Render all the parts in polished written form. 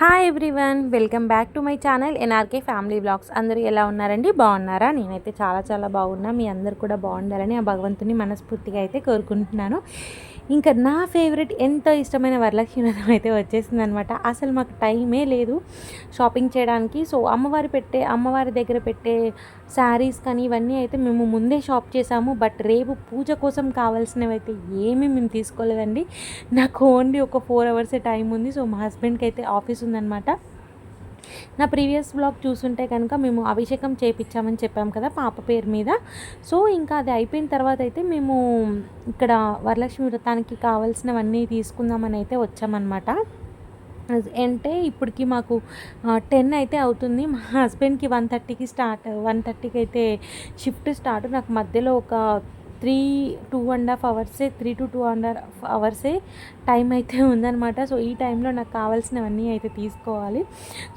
Hi everyone, welcome back to my channel NRK family vlogs. అందరూ ఎలా ఉన్నారండి? బాగున్నారా? నేనైతే చాలా బాగున్నా. మీ అందరు కూడా బాగుండాలని ఆ భగవంతుని మనస్ఫూర్తిగా అయితే కోరుకుంటున్నాను. ఇంకా నా ఫేవరెట్ ఎంతో ఇష్టమైన వరలక్ష్మి వ్రతం అయితే వచ్చేసిందనమాట. అసలు మాకు టైమే లేదు షాపింగ్ చేయడానికి. సో అమ్మవారి దగ్గర పెట్టే శారీస్ కానీ ఇవన్నీ అయితే మేము ముందే షాప్ చేసాము. బట్ రేపు పూజ కోసం కావాల్సినవి అయితే ఏమీ మేము తీసుకోలేదండి. నాకు ఓన్లీ ఒక 4 అవర్సే టైం ఉంది. సో మా హస్బెండ్కి అయితే ఆఫీస్ ఉందన్నమాట. నా ప్రీవియస్ బ్లాగ్ చూసుంటే కనుక మేము అభిషేకం చేయించామని చెప్పాం కదా పాప పేరు మీద. సో ఇంకా అది అయిపోయిన తర్వాత అయితే మేము ఇక్కడ వరలక్ష్మి వ్రతానికి కావాల్సినవన్నీ తీసుకుందామని అయితే వచ్చామన్నమాట. అంటే ఇప్పటికి మాకు 10 అయితే అవుతుంది. మా హస్బెండ్కి 1:30కి అయితే షిఫ్ట్ స్టార్ట్. నాకు మధ్యలో ఒక 2.5 అవర్సే 3 to 2.5 అవర్సే టైం అయితే ఉందన్నమాట. సో ఈ టైంలో నాకు కావాల్సినవన్నీ అయితే తీసుకోవాలి.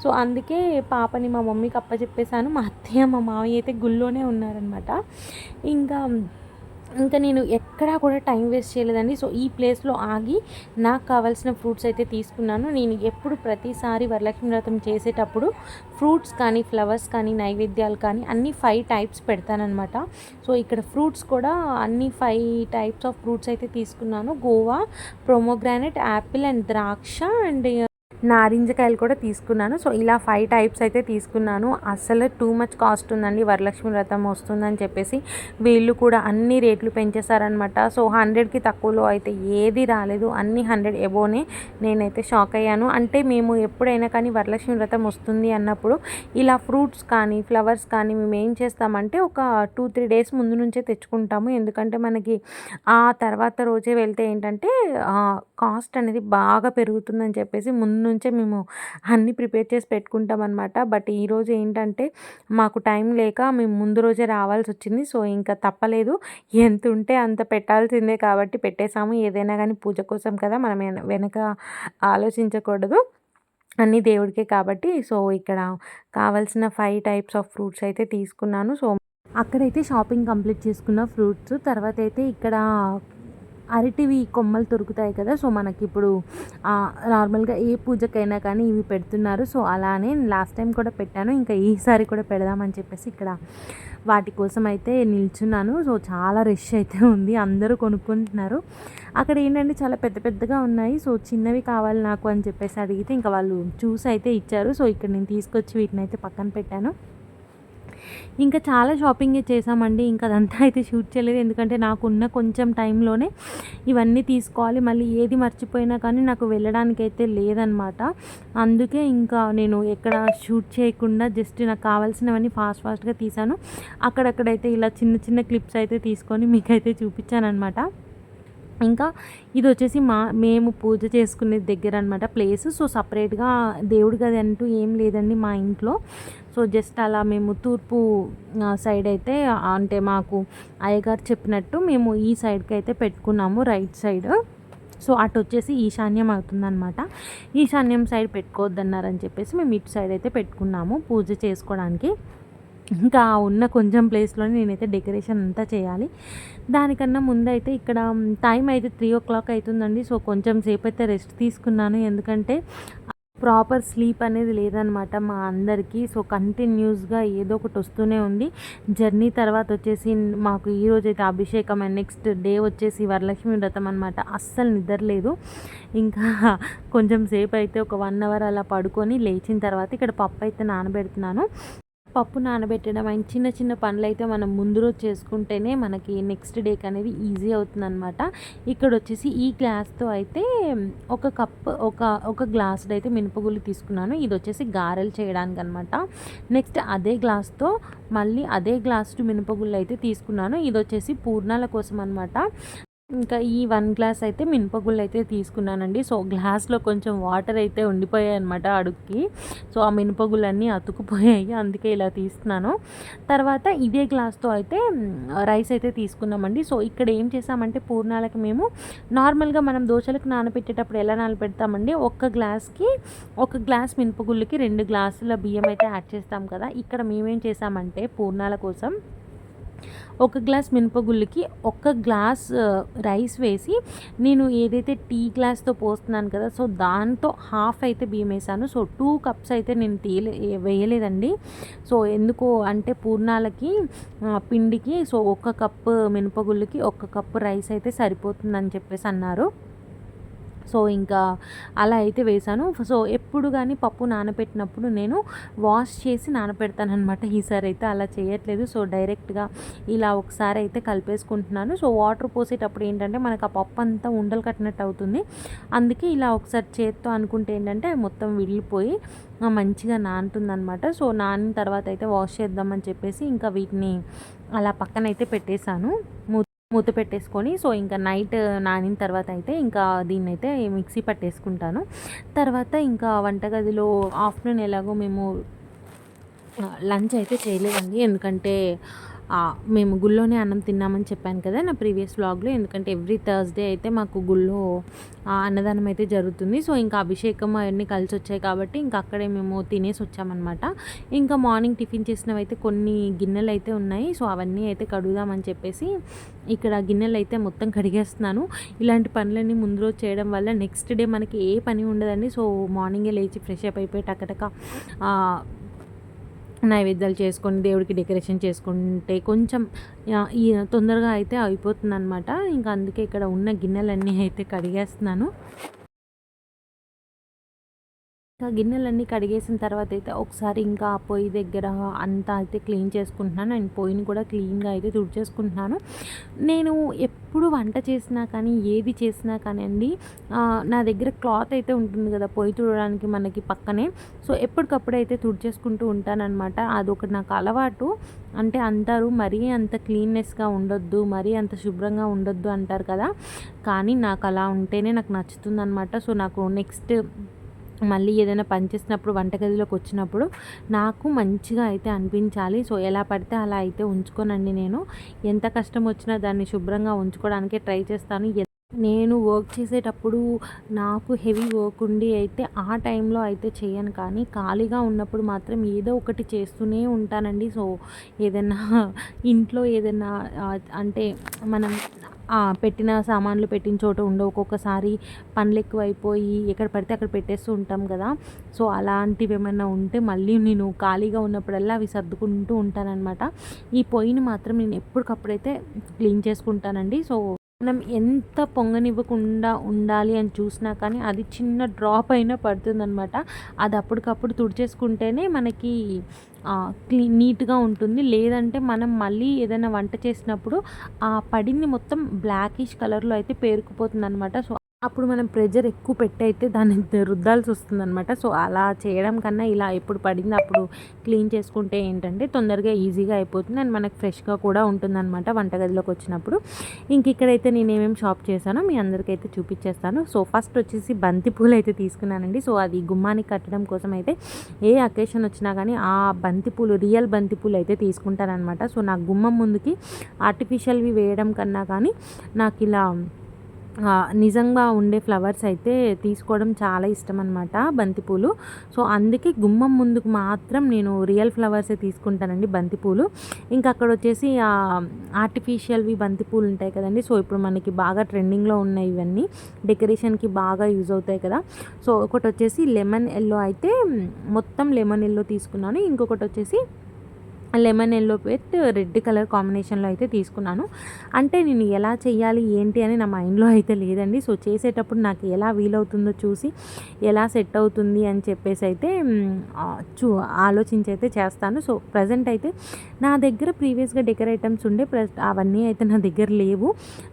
సో అందుకే పాపని మా మమ్మీకి అప్పచెప్పేశాను. మా అత్తయ్య మా మావయ్య అయితే గుళ్ళోనే ఉన్నారనమాట. ఇంకా ఇంకా నేను ఎక్కడా కూడా టైం వేస్ట్ చేయలేదండి. సో ఈ ప్లేస్లో ఆగి నాకు కావాల్సిన ఫ్రూట్స్ అయితే తీసుకున్నాను. నేను ఎప్పుడు ప్రతిసారి వరలక్ష్మి వ్రతం చేసేటప్పుడు ఫ్రూట్స్ కానీ ఫ్లవర్స్ కానీ నైవేద్యాలు కానీ అన్నీ 5 టైప్స్ పెడతానమాట. సో ఇక్కడ ఫ్రూట్స్ కూడా అన్ని 5 టైప్స్ ఆఫ్ ఫ్రూట్స్ అయితే తీసుకున్నాను. గోవా, ప్రోమోగ్రానైట్, యాపిల్ అండ్ ద్రాక్ష అండ్ నారింజకాయలు కూడా తీసుకున్నాను. సో ఇలా 5 టైప్స్ అయితే తీసుకున్నాను. అసలు టూ మచ్ కాస్ట్ ఉందండి. వరలక్ష్మి వ్రతం వస్తుందని చెప్పేసి వీళ్ళు కూడా అన్ని రేట్లు పెంచేశారనమాట. సో 100కి తక్కువలో అయితే ఏది రాలేదు, అన్ని 100 ఎబోనే. నేనైతే షాక్ అయ్యాను. అంటే మేము ఎప్పుడైనా కానీ వరలక్ష్మి వ్రతం వస్తుంది అన్నప్పుడు ఇలా ఫ్రూట్స్ కానీ ఫ్లవర్స్ కానీ మేము ఏం చేస్తామంటే ఒక 2-3 డేస్ ముందు నుంచే తెచ్చుకుంటాము. ఎందుకంటే మనకి ఆ తర్వాత రోజే వెళ్తే ఏంటంటే కాస్ట్ అనేది బాగా పెరుగుతుందని చెప్పేసి ముందు నుంచే మేము అన్నీ ప్రిపేర్ చేసి పెట్టుకుంటాం అనమాట. బట్ ఈరోజు ఏంటంటే మాకు టైం లేక మేము ముందు రోజే రావాల్సి వచ్చింది. సో ఇంకా తప్పలేదు, ఎంత ఉంటే అంత పెట్టాల్సిందే కాబట్టి పెట్టేశాము. ఏదైనా కానీ పూజ కోసం కదా, మనం వెనక ఆలోచించకూడదు, అన్నీ దేవుడికే కాబట్టి. సో ఇక్కడ కావాల్సిన 5 టైప్స్ ఆఫ్ ఫ్రూట్స్ అయితే తీసుకున్నాను. సో అక్కడైతే షాపింగ్ కంప్లీట్ చేసుకున్న ఫ్రూట్స్ తర్వాత అయితే ఇక్కడ అరటివి కొమ్మలు దొరుకుతాయి కదా. సో మనకి ఇప్పుడు నార్మల్గా ఏ పూజకైనా కానీ ఇవి పెడుతున్నారు. సో అలానే లాస్ట్ టైం కూడా పెట్టాను, ఇంకా ఈసారి కూడా పెడదామని చెప్పేసి ఇక్కడ వాటి కోసం అయితే నిల్చున్నాను. సో చాలా రష్ అయితే ఉంది, అందరూ కొనుక్కుంటున్నారు. అక్కడ ఏంటంటే చాలా పెద్దగా ఉన్నాయి. సో చిన్నవి కావాలి నాకు అని చెప్పేసి అడిగితే ఇంకా వాళ్ళు చూసి అయితే ఇచ్చారు. సో ఇక్కడ నేను తీసుకొచ్చి వీటిని అయితే పక్కన పెట్టాను. ఇంకా చాలా షాపింగ్ చేసామండి. ఇంకా అదంతా అయితే షూట్ చేయలేదు, ఎందుకంటే నాకున్న కొంచెం టైంలోనే ఇవన్నీ తీసుకోవాలి. మళ్ళీ ఏది మర్చిపోయినా కానీ నాకు వెళ్ళడానికి అయితే లేదనమాట. అందుకే ఇంకా నేను ఎక్కడ షూట్ చేయకుండా జస్ట్ నాకు కావాల్సినవన్నీ ఫాస్ట్గా తీసాను. అక్కడక్కడైతే ఇలా చిన్న క్లిప్స్ అయితే తీసుకొని మీకైతే చూపించానమాట. ఇంకా ఇది వచ్చేసి మేము పూజ చేసుకునే దగ్గర అనమాట ప్లేస్. సో సపరేట్గా దేవుడి గది అంటూ ఏం లేదండి మా ఇంట్లో. సో జస్ట్ అలా మేము తూర్పు సైడ్ అయితే, అంటే మాకు అయ్యగారు చెప్పినట్టు మేము ఈ సైడ్కి అయితే పెట్టుకున్నాము, రైట్ సైడ్. సో అటు వచ్చేసి ఈశాన్యం అవుతుందన్నమాట. ఈశాన్యం సైడ్ పెట్టుకోవద్దన్నారని చెప్పేసి మేము ఇటు సైడ్ అయితే పెట్టుకున్నాము పూజ చేసుకోవడానికి. ఇంకా ఉన్న కొంచెం ప్లేస్లోనే నేనైతే డెకరేషన్ అంతా చేయాలి. దానికన్నా ముందైతే ఇక్కడ టైం అయితే 3 o'clock అవుతుందండి. సో కొంచెం సేపు అయితే రెస్ట్ తీసుకున్నాను, ఎందుకంటే ప్రాపర్ స్లీప్ అనేది లేదనమాట మా అందరికీ. సో కంటిన్యూస్గా ఏదో ఒకటి వస్తూనే ఉంది. జర్నీ తర్వాత వచ్చేసి మాకు ఈరోజైతే అభిషేకం అండ్ నెక్స్ట్ డే వచ్చేసి వరలక్ష్మి వ్రతం అనమాట. అస్సలు నిద్రలేదు. ఇంకా కొంచెం సేపు అయితే ఒక 1 hour అలా పడుకొని లేచిన తర్వాత ఇక్కడ పప్పు అయితే నానబెడుతున్నాను. పప్పు నానబెట్టడం అండ్ చిన్న పనులు అయితే మనం ముందు రోజు చేసుకుంటేనే మనకి నెక్స్ట్ డేకి అనేది ఈజీ అవుతుందన్నమాట. ఇక్కడ వచ్చేసి ఈ గ్లాస్తో అయితే ఒక కప్ ఒక గ్లాసుడు అయితే మినపగుళ్ళు తీసుకున్నాను. ఇది వచ్చేసి గారెలు చేయడానికి అనమాట. నెక్స్ట్ అదే గ్లాస్తో మళ్ళీ అదే గ్లాసు మినపగుళ్ళు అయితే తీసుకున్నాను. ఇది వచ్చేసి పూర్ణాల కోసం అనమాట. ఇంకా ఈ 1 గ్లాస్ అయితే మినపగుళ్ళు అయితే తీసుకున్నానండి. సో గ్లాస్లో కొంచెం వాటర్ అయితే ఉండిపోయాయి అనమాట అడుగుకి. సో ఆ మినపగుళ్ళన్నీ అతుకుపోయాయి, అందుకే ఇలా తీస్తున్నాను. తర్వాత ఇదే గ్లాస్తో అయితే రైస్ అయితే తీసుకున్నామండి. సో ఇక్కడ ఏం చేసామంటే పూర్ణాలకి మేము నార్మల్గా మనం దోశలకు నానబెట్టేటప్పుడు ఎలా నానబెడతామండి, ఒక గ్లాస్ మినపగుళ్ళకి 2 గ్లాసుల బియ్యం అయితే యాడ్ చేస్తాం కదా. ఇక్కడ మేమేం చేసామంటే పూర్ణాల కోసం ఒక గ్లాస్ మినపగుళ్ళకి ఒక గ్లాస్ రైస్ వేసి నేను ఏదైతే టీ గ్లాస్తో పోస్తున్నాను కదా, సో దాంతో హాఫ్ అయితే బియ్యం వేసాను. సో 2 కప్స్ అయితే నేను వేయలేదండి. సో ఎందుకు అంటే పూర్ణాలకి పిండికి సో ఒక కప్పు మినపగుళ్ళకి ఒక కప్పు రైస్ అయితే సరిపోతుందని చెప్పేసి అన్నారు. సో ఇంకా అలా అయితే వేసాను. సో ఎప్పుడు కానీ పప్పు నానబెట్టినప్పుడు నేను వాష్ చేసి నానబెడతానమాట. ఈసారి అయితే అలా చేయట్లేదు. సో డైరెక్ట్గా ఇలా ఒకసారి అయితే కలిపేసుకుంటున్నాను. సో వాటర్ పోసేటప్పుడు ఏంటంటే మనకు ఆ పప్పు అంతా ఉండలు కట్టినట్టు అవుతుంది. అందుకే ఇలా ఒకసారి చేత్తో అనుకుంటే ఏంటంటే మొత్తం విడిలిపోయి మంచిగా నానుతుందనమాట. సో నానిన తర్వాత అయితే వాష్ చేద్దామని చెప్పేసి ఇంకా వీటిని అలా పక్కనైతే పెట్టేశాను మూత పెట్టేసుకొని. సో ఇంకా నైట్ నానిన తర్వాత అయితే ఇంకా దీన్నైతే మిక్సీ పట్టేసుకుంటాను. తర్వాత ఇంకా వంటగదిలో ఆఫ్టర్నూన్ ఎలాగో మేము లంచ్ అయితే చేయలేదండి. ఎందుకంటే మేము గుళ్ళోనే అన్నం తిన్నామని చెప్పాను కదా నా ప్రీవియస్ వ్లాగ్లో. ఎందుకంటే ఎవ్రీ థర్స్డే అయితే మాకు గుళ్ళో అన్నదానం అయితే జరుగుతుంది. సో ఇంకా అభిషేకం అవన్నీ కలిసి వచ్చాయి కాబట్టి ఇంకా అక్కడే మేము తినేసి వచ్చామన్నమాట. ఇంకా మార్నింగ్ టిఫిన్ చేసినవి అయితే కొన్ని గిన్నెలు అయితే ఉన్నాయి. సో అవన్నీ అయితే కడుగుదామని చెప్పేసి ఇక్కడ గిన్నెలు అయితే మొత్తం కడిగేస్తున్నాను. ఇలాంటి పనులన్నీ ముందు రోజు చేయడం వల్ల నెక్స్ట్ డే మనకి ఏ పని ఉండదండి. సో మార్నింగే లేచి ఫ్రెష్ అప్ అయిపోయి టకటక నైవేద్యాలు చేసుకొని దేవుడికి డెకరేషన్ చేసుకుంటే కొంచెం ఈ తొందరగా అయితే అయిపోతుందన్నమాట. ఇంకా అందుకే ఇక్కడ ఉన్న గిన్నెలన్నీ అయితే కడిగేస్తున్నాను. ఇంకా గిన్నెలన్నీ కడిగేసిన తర్వాత అయితే ఒకసారి ఇంకా పొయ్యి దగ్గర అంతా అయితే క్లీన్ చేసుకుంటున్నాను. అండ్ పొయ్యిని కూడా క్లీన్గా అయితే తుడిచేసుకుంటున్నాను. నేను ఎప్పుడు వంట చేసినా కానీ ఏది చేసినా కానీ అండి నా దగ్గర క్లాత్ అయితే ఉంటుంది కదా పొయ్యి తుడడానికి మనకి పక్కనే. సో ఎప్పటికప్పుడు అయితే తుడిచేసుకుంటూ ఉంటానన్నమాట. అదొకటి నాకు అలవాటు. అంటే అంటారు మరీ అంత క్లీన్నెస్గా ఉండొద్దు, మరీ అంత శుభ్రంగా ఉండొద్దు అంటారు కదా, కానీ నాకు అలా ఉంటేనే నాకు నచ్చుతుంది అనమాట. సో నాకు నెక్స్ట్ మళ్ళీ ఏదైనా పని చేసినప్పుడు వంటగదిలోకి వచ్చినప్పుడు నాకు మంచిగా అయితే అనిపించాలి. సో ఎలా పడితే అలా అయితే ఉంచుకోనండి. నేను ఎంత కష్టం వచ్చినా దాన్ని శుభ్రంగా ఉంచుకోవడానికే ట్రై చేస్తాను. నేను వర్క్ చేసేటప్పుడు నాకు హెవీ వర్క్ ఉండి అయితే ఆ టైంలో అయితే చేయను, కానీ ఖాళీగా ఉన్నప్పుడు మాత్రం ఏదో ఒకటి చేస్తూనే ఉంటానండి. సో ఏదైనా ఇంట్లో ఏదైనా అంటే మనం పెట్టిన సామాన్లు పెట్టిన చోట ఉండవు. ఒక్కొక్కసారి పనులు ఎక్కువైపోయి ఎక్కడ పడితే అక్కడ పెట్టేస్తూ ఉంటాం కదా. సో అలాంటివి ఏమైనా ఉంటే మళ్ళీ నేను ఖాళీగా ఉన్నప్పుడల్లా అవి సర్దుకుంటూ ఉంటానన్నమాట. ఈ పొయ్యిని మాత్రం నేను ఎప్పటికప్పుడైతే క్లీన్ చేసుకుంటానండి. సో మనం ఎంత పొంగనివ్వకుండా ఉండాలి అని చూసినా కానీ అది చిన్న డ్రాప్ అయినా పడుతుందనమాట. అది అప్పటికప్పుడు తుడిచేసుకుంటేనే మనకి నీట్గా ఉంటుంది. లేదంటే మనం మళ్ళీ ఏదైనా వంట చేసినప్పుడు ఆ పడింది మొత్తం బ్లాకిష్ కలర్లో అయితే పేరుకుపోతుంది అనమాట. సో అప్పుడు మనం ప్రెజర్ ఎక్కువ పెట్టి అయితే దాన్ని రుద్దాల్సి వస్తుందన్నమాట. సో అలా చేయడం కన్నా ఇలా ఎప్పుడు పడింది అప్పుడు క్లీన్ చేసుకుంటే ఏంటంటే తొందరగా ఈజీగా అయిపోతుంది అండ్ మనకు ఫ్రెష్గా కూడా ఉంటుందన్నమాట వంటగదిలోకి వచ్చినప్పుడు. ఇంక ఇక్కడైతే నేను ఏమేమి షాప్ చేశానో మీ అందరికైతే చూపించేస్తాను. సో ఫస్ట్ వచ్చేసి బంతి పూలు అయితే తీసుకున్నానండి. సో అది గుమ్మానికి కట్టడం కోసం అయితే ఏ అకేషన్ వచ్చినా కానీ ఆ బంతి పూలు రియల్ బంతి పూలు అయితే తీసుకుంటానమాట. సో నాకు గుమ్మం ముందుకి ఆర్టిఫిషియల్వి వేయడం కన్నా కానీ నాకు ఇలా నిజంగా ఉండే ఫ్లవర్స్ అయితే తీసుకోవడం చాలా ఇష్టం అనమాట, బంతిపూలు. సో అందుకే గుమ్మం ముందుకు మాత్రం నేను రియల్ ఫ్లవర్సే తీసుకుంటానండి బంతిపూలు. ఇంకా అక్కడ వచ్చేసి ఆర్టిఫిషియల్వి బంతిపూలు ఉంటాయి కదండి. సో ఇప్పుడు మనకి బాగా ట్రెండింగ్లో ఉన్నాయి ఇవన్నీ, డెకరేషన్కి బాగా యూజ్ అవుతాయి కదా. సో ఒకటి వచ్చేసి లెమన్ ఎల్లో అయితే మొత్తం లెమన్ ఎల్లో తీసుకున్నాను. ఇంకొకటి వచ్చేసి lemon yellow with red colour కాంబినేషన్లో అయితే తీసుకున్నాను. అంటే నేను ఎలా చేయాలి ఏంటి అని నా మైండ్లో అయితే లేదండి. సో చేసేటప్పుడు నాకు ఎలా వీలవుతుందో చూసి ఎలా సెట్ అవుతుంది అని చెప్పేసి అయితే ఆలోచించి అయితే చేస్తాను. సో ప్రజెంట్ అయితే నా దగ్గర ప్రీవియస్గా డెకర్ ఐటమ్స్ ఉండే అవన్నీ అయితే నా దగ్గర లేవు.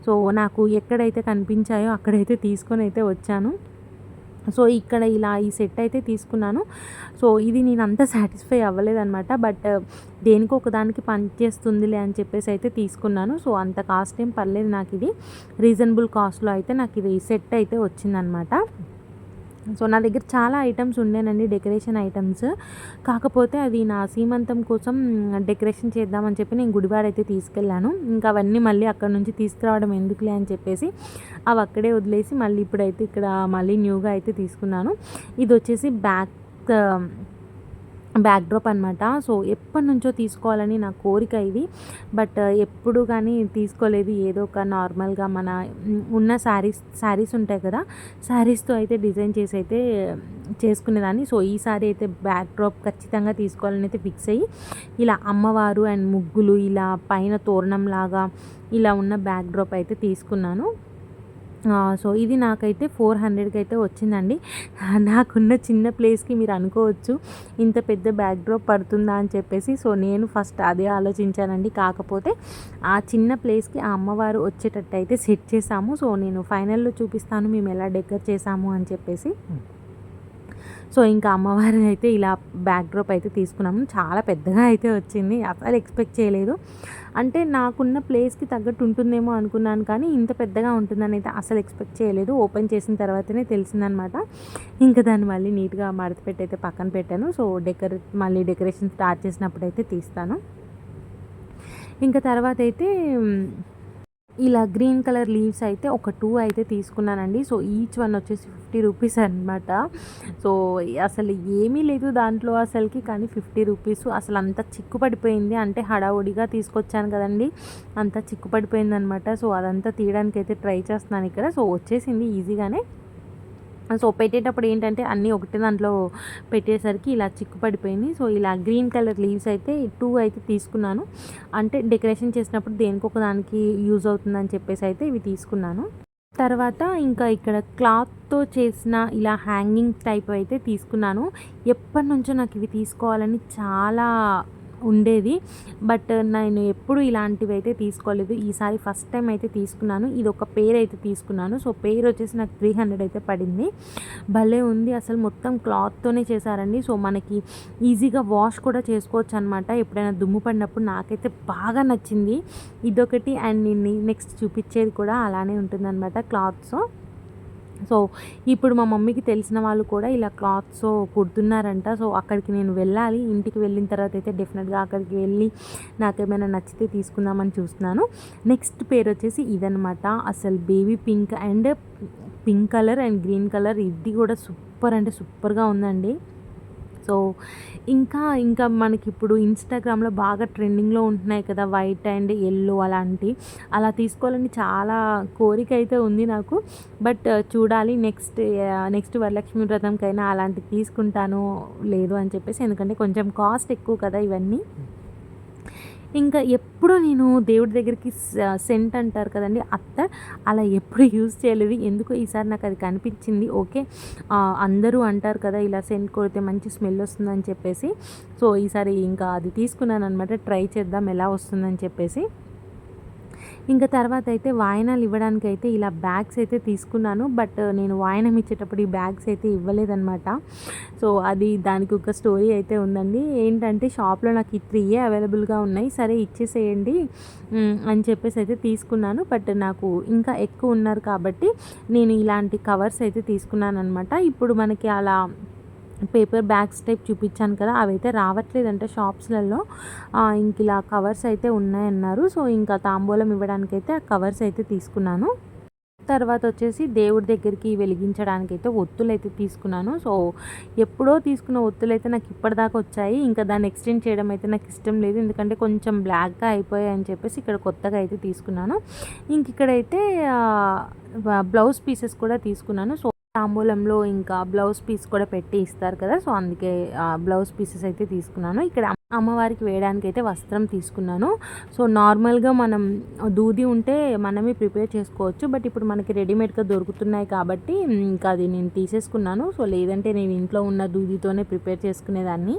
సో నాకు ఎక్కడైతే కనిపించాయో అక్కడైతే తీసుకొని అయితే వచ్చాను. సో ఇక్కడ ఇలా ఈ సెట్ అయితే తీసుకున్నాను. సో ఇది నేను అంత సాటిస్ఫై అవ్వలేదన్నమాట. బట్ దేనికో ఒకదానికి పనిచేస్తుందిలే అని చెప్పేసి అయితే తీసుకున్నాను. సో అంత కాస్ట్ ఏం పర్లేదు, నాకు ఇది రీజనబుల్ కాస్ట్లో అయితే నాకు ఇది సెట్ అయితే వచ్చిందనమాట. సో నా దగ్గర చాలా ఐటమ్స్ ఉండేనండి, డెకరేషన్ ఐటమ్స్. కాకపోతే అది నా సీమంతం కోసం డెకరేషన్ చేద్దామని చెప్పి నేను గుడివాడ అయితే తీసుకెళ్ళాను. ఇంకా అవన్నీ మళ్ళీ అక్కడ నుంచి తీసుకురావడం ఎందుకులే అని చెప్పేసి అవి అక్కడే వదిలేసి మళ్ళీ ఇప్పుడైతే ఇక్కడ మళ్ళీ న్యూగా అయితే తీసుకున్నాను. ఇది వచ్చేసి బ్యాక్ బ్యాక్‌డ్రాప్ అనమాట. సో, ఎప్పటినుంచో తీసుకోవాలని నా కోరిక ఇది. బట్ ఎప్పుడు కానీ తీసుకోలేదు. ఏదో ఒక నార్మల్‌గా మన ఉన్న శారీస్ ఉంటాయి కదా! శారీస్‌తో అయితే డిజైన్ చేసి అయితే చేసుకునేదాన్ని. సో, ఈ సారీ అయితే బ్యాక్‌డ్రాప్ ఖచ్చితంగా తీసుకోవాలని అయితే ఫిక్స్ అయ్యి, ఇలా అమ్మవారు అండ్ ముగ్గులు ఇలా పైన తోరణంలాగా ఇలా ఉన్న బ్యాక్‌డ్రాప్ అయితే తీసుకున్నాను. సో, ఇది నాకైతే 400కి అయితే వచ్చిందండి. నాకున్న చిన్న ప్లేస్‌కి మీరు అనుకోవచ్చు ఇంత పెద్ద బ్యాక్‌డ్రాప్ పడుతుందా అని చెప్పేసి. సో, నేను ఫస్ట్ అదే ఆలోచించానండి. కాకపోతే ఆ చిన్న ప్లేస్‌కి ఆ అమ్మవారు వచ్చేటట్టు అయితే సెట్ చేసాము. సో, నేను ఫైనల్‌లో చూపిస్తాను మేము ఎలా డెకర్ చేసాము అని చెప్పేసి. సో, ఇంకా అమ్మవారిని అయితే ఇలా బ్యాక్‌డ్రాప్ అయితే తీసుకున్నాము. చాలా పెద్దగా అయితే వచ్చింది. అసలు ఎక్స్‌పెక్ట్ చేయలేదు. అంటే నాకున్న ప్లేస్‌కి తగ్గట్టు ఉంటుందేమో అనుకున్నాను కానీ ఇంత పెద్దగా ఉంటుందని అయితే అసలు ఎక్స్‌పెక్ట్ చేయలేదు. ఓపెన్ చేసిన తర్వాతనే తెలిసిందనమాట. ఇంకా దాన్ని మళ్ళీ నీట్‌గా మడతపెట్టి అయితే పక్కన పెట్టాను. సో, మళ్ళీ డెకరేషన్ స్టార్ట్ చేసినప్పుడైతే తీస్తాను. ఇంకా తర్వాతైతే ఇలా గ్రీన్ కలర్ లీవ్స్ అయితే ఒక 2 అయితే తీసుకున్నానండి. సో, ఈచ్ వన్ వచ్చేసి 50 రూపీస్ అనమాట. సో, అసలు ఏమీ లేదు దాంట్లో అసలుకి. కానీ 50 రూపీస్ అసలు అంత చిక్కు పడిపోయింది. అంటే హడావుడిగా తీసుకొచ్చాను కదండీ! అంతా చిక్కు పడిపోయిందనమాట. సో, అదంతా తీయడానికైతే ట్రై చేస్తున్నాను ఇక్కడ. సో, వచ్చేసింది ఈజీగానే. సో, పెట్టేటప్పుడు ఏంటంటే అన్నీ ఒకటే దాంట్లో పెట్టేసరికి ఇలా చిక్కు పడిపోయింది. సో, ఇలా గ్రీన్ కలర్ లీవ్స్ అయితే 2 అయితే తీసుకున్నాను. అంటే డెకరేషన్ చేసినప్పుడు దేనికొక దానికి యూజ్ అవుతుందని చెప్పేసి అయితే ఇవి తీసుకున్నాను. తర్వాత ఇంకా ఇక్కడ క్లాత్‌తో చేసిన ఇలా హ్యాంగింగ్ టైప్ అయితే తీసుకున్నాను. ఎప్పటినుంచో నాకు ఇవి తీసుకోవాలని చాలా ఉండేది. బట్ నేను ఎప్పుడు ఇలాంటివి అయితే తీసుకోలేదు. ఈసారి ఫస్ట్ టైం అయితే తీసుకున్నాను. ఇది ఒక పెయిర్ అయితే తీసుకున్నాను. సో, పెయిర్ వచ్చేసి నాకు 300 అయితే పడింది. భలే ఉంది. అసలు మొత్తం క్లాత్‌తోనే చేశారండి. సో, మనకి ఈజీగా వాష్ కూడా చేసుకోవచ్చు అనమాట. ఎప్పుడైనా దుమ్ము పడినప్పుడు నాకైతే బాగా నచ్చింది. ఇదొకటి అండ్ నేను నెక్స్ట్ చూపించేది కూడా అలానే ఉంటుందన్నమాట క్లాత్స్. సో, ఇప్పుడు మా మమ్మీకి తెలిసిన వాళ్ళు కూడా ఇలా క్లాత్స్ కుడుతున్నారంట. సో, అక్కడికి నేను వెళ్ళాలి. ఇంటికి వెళ్ళిన తర్వాత అయితే డెఫినెట్‌గా అక్కడికి వెళ్ళి నాకేమైనా నచ్చితే తీసుకుందామని చూస్తున్నాను. నెక్స్ట్ పేరు వచ్చేసి ఇదనమాట. అసలు baby pink and pink colour and green colour ఇది కూడా సూపర్ అంటే సూపర్‌గా ఉందండి. సో, ఇంకా మనకిప్పుడు ఇన్‌స్టాగ్రామ్‌లో బాగా ట్రెండింగ్‌లో ఉంటున్నాయి కదా! వైట్ అండ్ యెల్లో అలా తీసుకోవాలని చాలా కోరిక అయితే ఉంది నాకు. బట్ చూడాలి నెక్స్ట్ వరలక్ష్మి వ్రతంకైనా అలాంటివి తీసుకుంటానో లేదో అని చెప్పేసి. ఎందుకంటే కొంచెం కాస్ట్ ఎక్కువ కదా ఇవన్నీ. ఇంకా ఎప్పుడూ నేను దేవుడి దగ్గరికి సెంట్ అంటారు కదండీ! అత్తర్ అలా ఎప్పుడు యూజ్ చేయలేదు. ఎందుకో ఈసారి నాకు అది కనిపించింది. ఓకే. అందరూ అంటారు కదా! ఇలా సెంట్ కొడితే మంచి స్మెల్ వస్తుందని చెప్పేసి. సో, ఈసారి ఇంకా అది తీసుకున్నాననమాట. ట్రై చేద్దాం ఎలా వస్తుందని చెప్పేసి. ఇంకా తర్వాత అయితే వాయనాలు ఇవ్వడానికైతే ఇలా బ్యాగ్స్ అయితే తీసుకున్నాను. బట్ నేను వాయనం ఇచ్చేటప్పుడు ఈ బ్యాగ్స్ అయితే ఇవ్వలేదనమాట. సో, దానికి ఒక స్టోరీ అయితే ఉందండి. ఏంటంటే షాప్‌లో నాకు ఈ 3 అవైలబుల్‌గా ఉన్నాయి. సరే ఇచ్చేసేయండి అని చెప్పేసి అయితే తీసుకున్నాను. బట్ నాకు ఇంకా ఎక్కువ ఉన్నారు కాబట్టి నేను ఇలాంటి కవర్స్ అయితే తీసుకున్నాననమాట. ఇప్పుడు మనకి అలా పేపర్ బ్యాగ్స్ టైప్ చూపించాను కదా! అవైతే రావట్లేదంట షాప్స్‌లలో. ఇంక ఇలా కవర్స్ అయితే ఉన్నాయన్నారు. సో, ఇంకా తాంబూలం ఇవ్వడానికైతే ఆ కవర్స్ అయితే తీసుకున్నాను. తర్వాత వచ్చేసి దేవుడి దగ్గరికి వెలిగించడానికైతే ఒత్తులైతే తీసుకున్నాను. సో, ఎప్పుడో తీసుకున్న ఒత్తులైతే నాకు ఇప్పటిదాకా వచ్చాయి. ఇంకా దాన్ని ఎక్స్టెండ్ చేయడం అయితే నాకు ఇష్టం లేదు. ఎందుకంటే కొంచెం బ్లాక్‌గా అయిపోయాయని చెప్పేసి ఇక్కడ కొత్తగా అయితే తీసుకున్నాను. ఇంక ఇక్కడైతే బ్లౌజ్ పీసెస్ కూడా తీసుకున్నాను. సో, తాంబూలంలో ఇంకా బ్లౌజ్ పీస్ కూడా పెట్టి ఇస్తారు కదా! సో, అందుకే బ్లౌజ్ పీసెస్ అయితే తీసుకున్నాను. ఇక్కడ అమ్మవారికి వేయడానికైతే వస్త్రం తీసుకున్నాను. సో, నార్మల్‌గా మనం దూది ఉంటే మనమే ప్రిపేర్ చేసుకోవచ్చు. బట్ ఇప్పుడు మనకి రెడీమేడ్‌గా దొరుకుతున్నాయి కాబట్టి ఇంకా అది నేను తీసేసుకున్నాను. సో, లేదంటే నేను ఇంట్లో ఉన్న దూదితోనే ప్రిపేర్ చేసుకునేదాన్ని.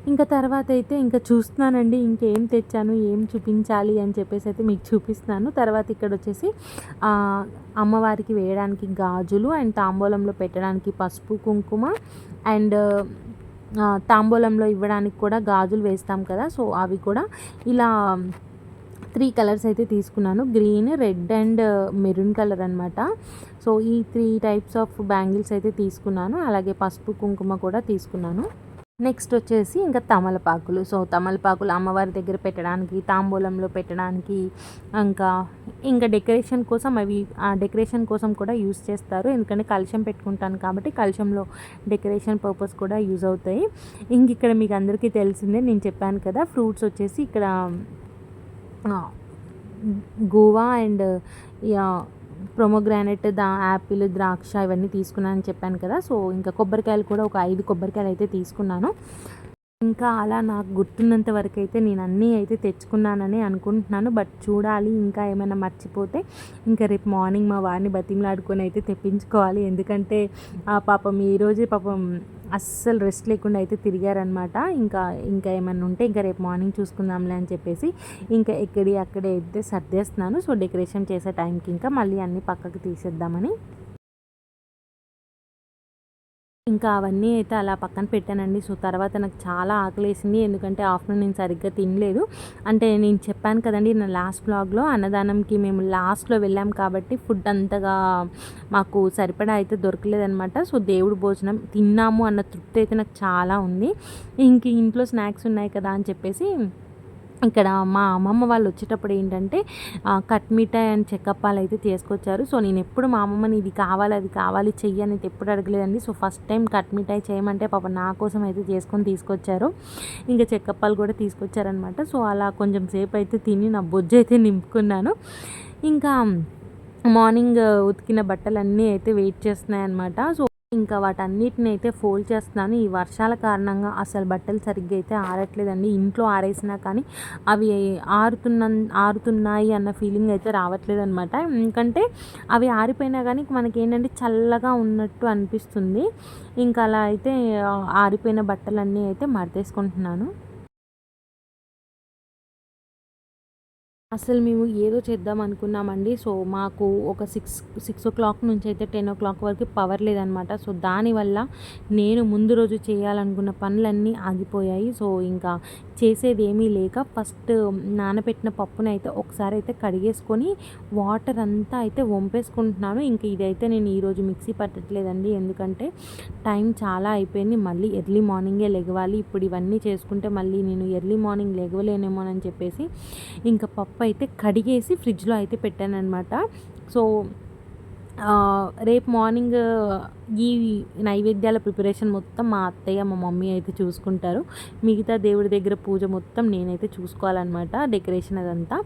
ఇంకా తర్వాత అయితే ఇంకా చూస్తున్నానండి ఇంకేం తెచ్చాను ఏం చూపించాలి అని చెప్పేసి అయితే మీకు చూపిస్తున్నాను. తర్వాత ఇక్కడ వచ్చేసి అమ్మవారికి వేయడానికి గాజులు అండ్ తాంబూలంలో పెట్టడానికి పసుపు కుంకుమ అండ్ తాంబూలంలో ఇవ్వడానికి కూడా గాజులు వేస్తాం కదా! సో, అవి కూడా ఇలా 3 కలర్స్ అయితే తీసుకున్నాను. Green, red and maroon colour అనమాట. సో, ఈ 3 టైప్స్ ఆఫ్ బ్యాంగిల్స్ అయితే తీసుకున్నాను. అలాగే పసుపు కుంకుమ కూడా తీసుకున్నాను. నెక్స్ట్ వచ్చేసి ఇంకా తమలపాకులు. సో తమలపాకులు అమ్మవారి దగ్గర పెట్టడానికి, తాంబూలంలో పెట్టడానికి, ఇంకా ఇంకా డెకరేషన్ కోసం అవి డెకరేషన్ కోసం కూడా యూస్ చేస్తారు. ఎందుకంటే కలశం పెట్టుకుంటాను కాబట్టి కలశంలో డెకరేషన్ పర్పస్ కూడా యూజ్ అవుతాయి. ఇంక ఇక్కడ మీకు అందరికీ తెలిసిందే, నేను చెప్పాను కదా ఫ్రూట్స్ వచ్చేసి ఇక్కడ గోవా అండ్ ప్రొమోగ్రానైట్, యాపిల్, ద్రాక్ష ఇవన్నీ తీసుకున్నానని చెప్పాను కదా. సో ఇంకా కొబ్బరికాయలు కూడా ఒక 5 కొబ్బరికాయలు అయితే తీసుకున్నాను. ఇంకా అలా నాకు గుర్తున్నంత వరకు అయితే నేను అన్నీ అయితే తెచ్చుకున్నానని అనుకుంటున్నాను. బట్ చూడాలి, ఇంకా ఏమైనా మర్చిపోతే ఇంకా రేపు మార్నింగ్ మా వారిని బతిమలాడుకొని అయితే తెప్పించుకోవాలి. ఎందుకంటే పాపం ఈరోజే పాపం అస్సలు రెస్ట్ లేకుండా అయితే తిరిగారనమాట. ఇంకా ఏమైనా ఉంటే ఇంకా రేపు మార్నింగ్ చూసుకుందాంలే అని చెప్పేసి ఇంకా అక్కడే అయితే సర్దేస్తున్నాను. సో డెకరేషన్ చేసే టైంకి ఇంకా మళ్ళీ అన్నీ పక్కకు తీసేద్దామని ఇంకా అవన్నీ అయితే అలా పక్కన పెట్టానండి. సో తర్వాత నాకు చాలా ఆకలేసింది, ఎందుకంటే ఆఫ్టర్నూన్ నేను సరిగ్గా తినలేదు. అంటే నేను చెప్పాను కదండి నా లాస్ట్ బ్లాగ్లో, అన్నదానంకి మేము లాస్ట్లో వెళ్ళాం కాబట్టి ఫుడ్ అంతగా మాకు సరిపడా అయితే దొరకలేదనమాట. సో దేవుడు భోజనం తిన్నాము అన్న తృప్తి అయితే నాకు చాలా ఉంది. ఇంక ఇంట్లో స్నాక్స్ ఉన్నాయి కదా అని చెప్పేసి ఇక్కడ మా అమ్మమ్మ వాళ్ళు వచ్చేటప్పుడు ఏంటంటే కట్ మిఠాయి అండ్ చెక్కప్పాలు అయితే తీసుకొచ్చారు. సో నేను ఎప్పుడు మా అమ్మమ్మని ఇది కావాలి అది కావాలి చెయ్యి అనేది ఎప్పుడు అడగలేదండి. సో ఫస్ట్ టైం కట్ మిఠాయి చేయమంటే పాప నా కోసం అయితే చేసుకొని తీసుకొచ్చారు. ఇంకా చెక్కప్పాలు కూడా తీసుకొచ్చారనమాట. సో అలా కొంచెం సేపు అయితే తిని నా బొజ్జు అయితే నింపుకున్నాను. ఇంకా మార్నింగ్ ఉతికిన బట్టలన్నీ అయితే వెయిట్ చేస్తున్నాయి అనమాట. సో ఇంకా వాటన్నిటిని అయితే ఫోల్డ్ చేస్తున్నాను. ఈ వర్షాల కారణంగా అసలు బట్టలు సరిగ్గా అయితే ఆరట్లేదండి. ఇంట్లో ఆరేసినా కానీ అవి ఆరుతున్నాయి అన్న ఫీలింగ్ అయితే రావట్లేదు అనమాట. ఎందుకంటే అవి ఆరిపోయినా కానీ మనకి ఏంటంటే చల్లగా ఉన్నట్టు అనిపిస్తుంది. ఇంకా అలా అయితే ఆరిపోయిన బట్టలన్నీ అయితే మడతేసుకుంటున్నాను. అసలు మేము ఏదో చేద్దాం అనుకున్నామండి. సో మాకు ఒక 6 నుంచి అయితే 10 వరకు పవర్ లేదనమాట. సో దానివల్ల నేను ముందు రోజు చేయాలనుకున్న పనులన్నీ ఆగిపోయాయి. సో ఇంకా చేసేది ఏమీ లేక ఫస్ట్ నానబెట్టిన పప్పును అయితే ఒకసారి అయితే కడిగేసుకొని వాటర్ అంతా అయితే వంపేసుకుంటున్నాను. ఇంకా ఇదైతే నేను ఈరోజు మిక్సీ పట్టట్లేదండి, ఎందుకంటే టైం చాలా అయిపోయింది. మళ్ళీ ఎర్లీ మార్నింగే లెగవాలి. ఇప్పుడు ఇవన్నీ చేసుకుంటే మళ్ళీ నేను ఎర్లీ మార్నింగ్ లెగవలేనేమోనని చెప్పేసి ఇంకా పప్పు అయితే కడిగేసి ఫ్రిడ్జ్లో అయితే పెట్టానన్నమాట. సో రేపు మార్నింగ్ ఈ నైవేద్యాల ప్రిపరేషన్ మొత్తం మా అత్తయ్య మా మమ్మీ అయితే చూసుకుంటారు. మిగతా దేవుడి దగ్గర పూజ మొత్తం నేనైతే చూసుకోవాలన్నమాట, డెకరేషన్ అదంతా.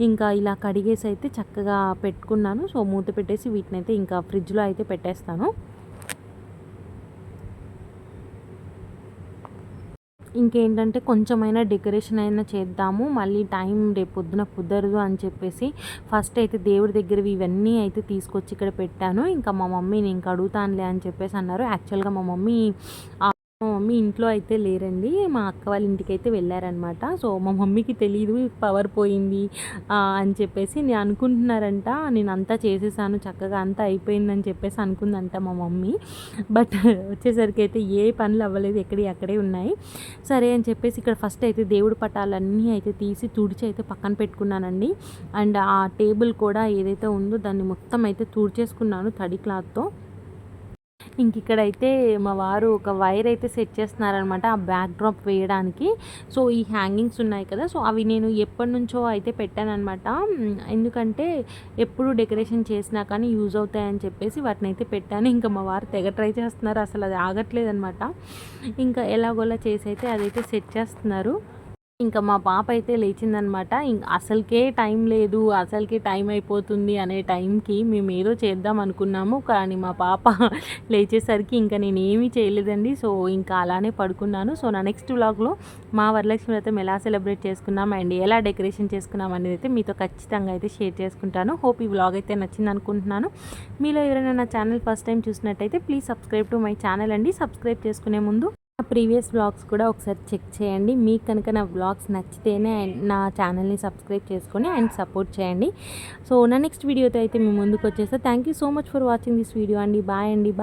ఇంకా ఇలా కడిగేసి అయితే చక్కగా పెట్టుకున్నాను. సో మూత పెట్టేసి వీటిని అయితే ఇంకా ఫ్రిడ్జ్లో అయితే పెట్టేస్తాను. ఇంకేంటంటే కొంచెమైనా డెకరేషన్ అయినా చేద్దాము, మళ్ళీ టైం రేపు పొద్దున కుదరదు అని చెప్పేసి ఫస్ట్ అయితే దేవుడి దగ్గరవి ఇవన్నీ అయితే తీసుకొచ్చి ఇక్కడ పెట్టాను. ఇంకా మా మమ్మీ నేను అడుగుతానులే అని చెప్పేసి అన్నారు. యాక్చువల్గా మా మమ్మీ ఇంట్లో అయితే లేరండి, మా అక్క వాళ్ళ ఇంటికి అయితే వెళ్ళారనమాట. సో మా మమ్మీకి తెలియదు పవర్ పోయింది అని చెప్పేసి నేను అనుకుంటున్నారంట. నేను అంతా చేసేసాను చక్కగా అంతా అయిపోయిందని చెప్పేసి అనుకుందంట మా మమ్మీ. బట్ వచ్చేసరికి అయితే ఏ పనులు అవ్వలేదు, అక్కడే ఉన్నాయి. సరే అని చెప్పేసి ఇక్కడ ఫస్ట్ అయితే దేవుడి పటాలన్నీ అయితే తీసి తుడిచి అయితే పక్కన పెట్టుకున్నానండి. అండ్ ఆ టేబుల్ కూడా ఏదైతే ఉందో దాన్ని మొత్తం అయితే తుడిచేసుకున్నాను తడి క్లాత్తో. ఇంక ఇక్కడైతే మా వారు ఒక వైర్ అయితే సెట్ చేస్తున్నారనమాట ఆ బ్యాక్ డ్రాప్ వేయడానికి. సో ఈ హ్యాంగింగ్స్ ఉన్నాయి కదా, సో అవి నేను ఎప్పటి నుంచో అయితే పెట్టానమాట. ఎందుకంటే ఎప్పుడు డెకరేషన్ చేసినా కానీ యూజ్ అవుతాయని చెప్పేసి వాటిని అయితే పెట్టాను. ఇంకా మా వారు తెగ ట్రై చేస్తున్నారు, అసలు అది ఆగట్లేదనమాట. ఇంకా ఎలాగోలా చేసి అయితే అదైతే సెట్ చేస్తున్నారు. ఇంకా మా పాప అయితే లేచిందనమాట. అసలుకే టైం లేదు, అసలుకే టైం అయిపోతుంది అనే టైంకి మేము ఏదో చేద్దాం అనుకున్నాము, కానీ మా పాప లేచేసరికి ఇంకా నేను ఏమీ చేయలేదండి. సో ఇంకా అలానే పడుకున్నాను. సో నా నెక్స్ట్ వ్లాగ్లో మా వరలక్ష్మి వ్రతం ఎలా సెలబ్రేట్ చేసుకున్నాం అండ్ ఎలా డెకరేషన్ చేసుకున్నాం అనేది అయితే మీతో ఖచ్చితంగా అయితే షేర్ చేసుకుంటాను. హోప్ ఈ వ్లాగ్ అయితే నచ్చింది అనుకుంటున్నాను. మీలో ఎవరైనా నా ఛానల్ ఫస్ట్ టైం చూసినట్టయితే please subscribe to my channel అండి. సబ్స్క్రైబ్ చేసుకునే ముందు ప్రీవియస్ వ్లాగ్స్ కూడా ఒకసారి చెక్ చేయండి. మీకు కనుక నా వ్లాగ్స్ నచ్చితేనే నా ఛానల్ని సబ్స్క్రైబ్ చేసుకొని అండ్ సపోర్ట్ చేయండి. సో నా నెక్స్ట్ వీడియోతో అయితే మీ ముందుకు వచ్చేస్తా. Thank you so much for watching this video అండి. బాయ్ అండి. బాయ్.